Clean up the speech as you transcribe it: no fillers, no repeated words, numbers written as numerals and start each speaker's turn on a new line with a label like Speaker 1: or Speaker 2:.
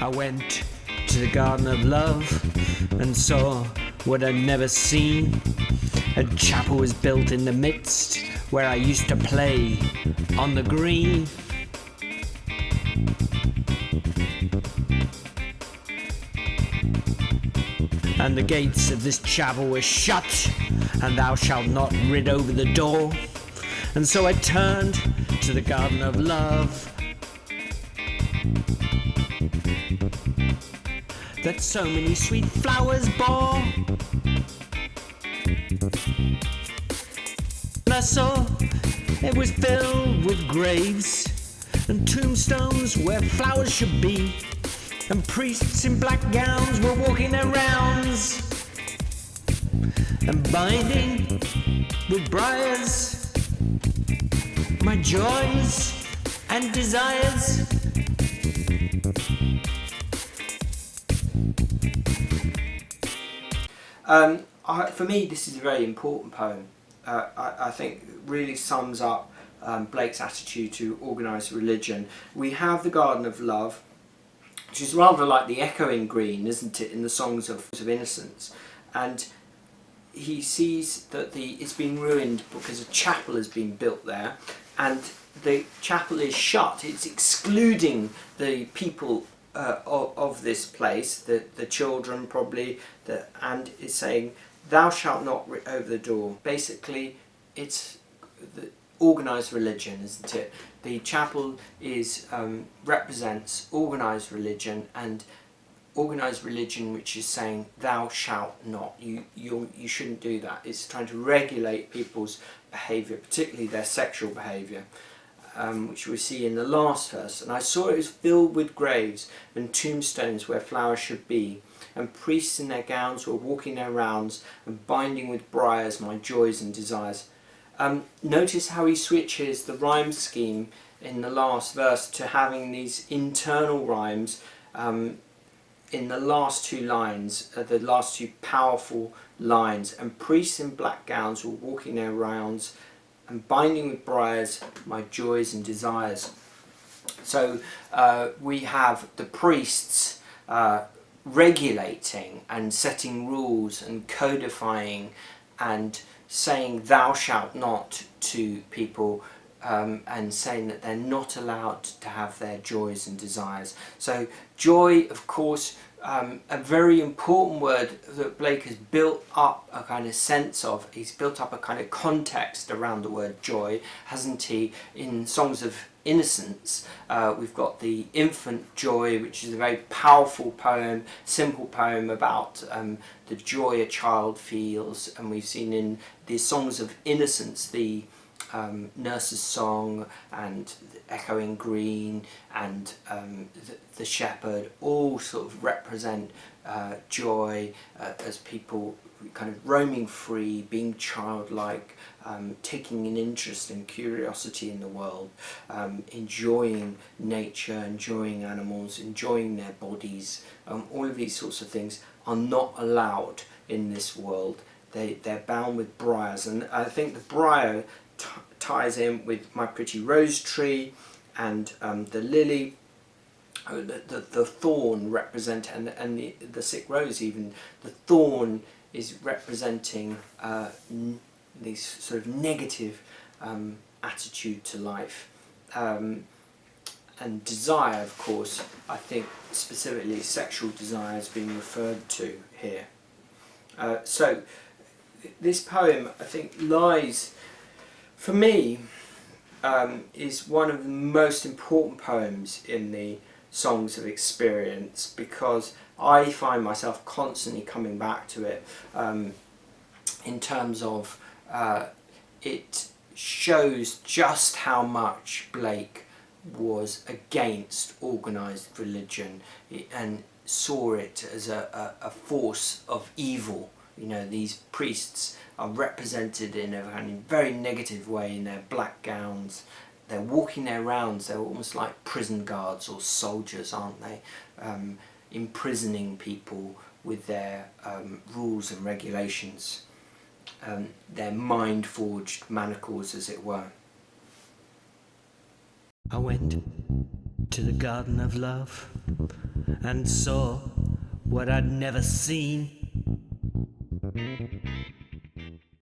Speaker 1: I went to the Garden of Love and saw what I'd never seen. A chapel was built in the midst where I used to play on the green. And the gates of this chapel were shut, and thou shalt not rid over the door. And so I turned to the Garden of Love, that so many sweet flowers bore. And I saw it was filled with graves and tombstones where flowers should be, and priests in black gowns were walking their rounds and binding with briars my joys and desires. For me, this is a very important poem. I think it really sums up Blake's attitude to organised religion. We have the Garden of Love, which is rather like the echoing green, isn't it, in the Songs of Innocence. And he sees that it's been ruined because a chapel has been built there, and the chapel is shut. It's excluding the people of this place, the children probably, and it's saying, thou shalt not over the door. Basically, it's the organised religion, isn't it? The chapel represents organised religion, and organised religion which is saying thou shalt not, you shouldn't do that. It's trying to regulate people's behaviour, particularly their sexual behaviour, which we see in the last verse. And I saw it was filled with graves and tombstones where flowers should be, and priests in their gowns were walking their rounds and binding with briars my joys and desires. Notice how he switches the rhyme scheme in the last verse to having these internal rhymes in the last two lines, the last two powerful lines. And priests in black gowns were walking their rounds and binding with briars my joys and desires. So we have the priests regulating and setting rules and codifying and saying thou shalt not to people, and saying that they're not allowed to have their joys and desires. So joy, of course, a very important word that Blake has built up a kind of sense of. He's built up a kind of context around the word joy, hasn't he? In Songs of Innocence, we've got the infant joy, which is a very powerful poem, simple poem about the joy a child feels. And we've seen in the Songs of Innocence the Nurse's Song and Echoing Green and the Shepherd all sort of represent joy as people kind of roaming free, being childlike, taking an interest and curiosity in the world, enjoying nature, enjoying animals, enjoying their bodies. All of these sorts of things are not allowed in this world. They're bound with briars, and I think the briar ties in with My Pretty Rose Tree and the lily, the thorn represent, and the sick rose even. The thorn is representing this sort of negative attitude to life. And desire, of course, I think specifically sexual desire is being referred to here. So this poem, I think, lies, for me, is one of the most important poems in the Songs of Experience, because I find myself constantly coming back to it in terms of it shows just how much Blake was against organised religion and saw it as a force of evil. You know, these priests are represented in a very negative way in their black gowns. They're walking their rounds. They're almost like prison guards or soldiers, aren't they? Imprisoning people with their rules and their mind-forged manacles, as it were. I went to the garden of love and saw what I'd never seen.